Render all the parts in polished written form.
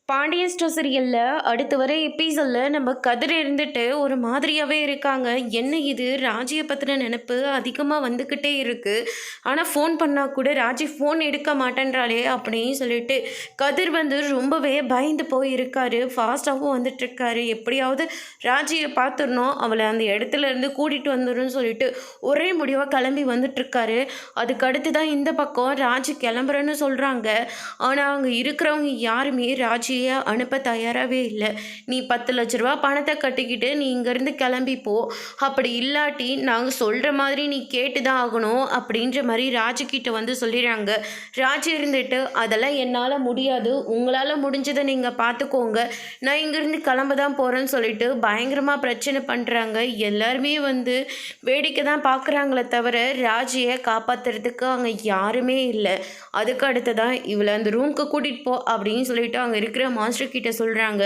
Pandian store சீரியலில் அடுத்து வர எபிசோடில் நம்ம கதிர் இருந்துட்டு ஒரு மாதிரியாகவே இருக்காங்க. என்ன இது, ராஜியை பற்றின நினப்பு அதிகமாக வந்துக்கிட்டே இருக்குது. ஆனால் ஃபோன் பண்ணால் கூட ராஜி ஃபோன் எடுக்க மாட்டேன்றாளே அப்படின்னு சொல்லிட்டு கதிர் ரொம்பவே பயந்து போய் இருக்காரு. ஃபாஸ்ட்டாகவும் வந்துட்டுருக்காரு. எப்படியாவது ராஜியை பார்த்துடணும், அவளை அந்த இடத்துல இருந்து கூட்டிகிட்டு வந்துடணும்னு சொல்லிட்டு ஒரே முடிவாக கிளம்பி வந்துட்டுருக்காரு. அதுக்கு அடுத்து தான் இந்த பக்கம் ராஜி கிளம்புறேன்னு சொல்கிறாங்க. ஆனால் அங்கே இருக்கிறவங்க யாருமே ராஜி அனுப்ப தயாராகவே இல்லை. நீ 10 லட்ச ரூபா பணத்தை கட்டிக்கிட்டு நீ இங்கேருந்து கிளம்பி போ, அப்படி இல்லாட்டி நாங்கள் சொல்கிற மாதிரி நீ கேட்டு தான் ஆகணும் அப்படின்ற மாதிரி ராஜுக்கிட்ட சொல்லிடுறாங்க. ராஜு இருந்துட்டு அதெல்லாம் என்னால் முடியாது, உங்களால் முடிஞ்சதை நீங்கள் பார்த்துக்கோங்க, நான் இங்கேருந்து கிளம்ப தான் போகிறேன்னு சொல்லிட்டு பயங்கரமாக பிரச்சனை பண்ணுறாங்க. எல்லாருமே வேடிக்கை தான் பார்க்குறாங்களே தவிர ராஜியை காப்பாற்றுறதுக்கு அங்கே யாருமே இல்லை. அதுக்கு அடுத்து தான் இவளை அந்த ரூமுக்கு கூட்டிகிட்டு போ அப்படின்னு சொல்லிட்டு அங்கே இருக்கிற மாஸ்டர் கிட்ட சொல்கிறாங்க.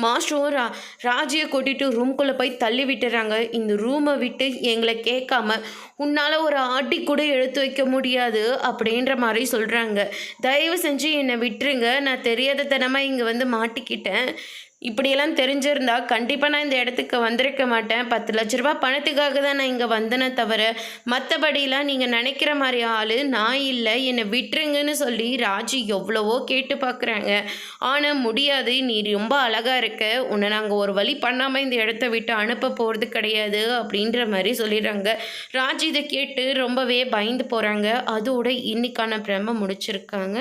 மாஸ்டரும் ராஜியை கூட்டிகிட்டு ரூம்குள்ளே போய் தள்ளி விட்டுறாங்க. இந்த ரூமை விட்டு எங்களை கேட்காம உன்னால் ஒரு ஆட்டி கூட எடுத்து வைக்க முடியாது அப்படின்ற மாதிரி சொல்கிறாங்க. தயவு செஞ்சு என்னை விட்டுருங்க, நான் தெரியாத தனமாக இங்கே மாட்டிக்கிட்டேன். இப்படியெல்லாம் தெரிஞ்சிருந்தா கண்டிப்பாக நான் இந்த இடத்துக்கு வந்திருக்க மாட்டேன். 10 லட்ச ரூபா பணத்துக்காக தான் நான் இங்கே வந்தேனே தவிர மற்றபடிலாம் நீங்கள் நினைக்கிற மாதிரி ஆள் நான் இல்லை, என்னை விட்டுருங்கன்னு சொல்லி ராஜி எவ்வளவோ கேட்டு பார்க்குறாங்க. ஆனால் முடியாது, நீ ரொம்ப அழகாக இருக்க, உன்னை நாங்கள் ஒரு வழி பண்ணாமல் இந்த இடத்த விட்டு அனுப்ப போகிறது கிடையாது அப்படின்ற மாதிரி சொல்லிடுறாங்க. ராஜி இதை கேட்டு ரொம்பவே பயந்து போகிறாங்க. அதோட இன்னைக்கான பிரம முடிச்சிருக்காங்க.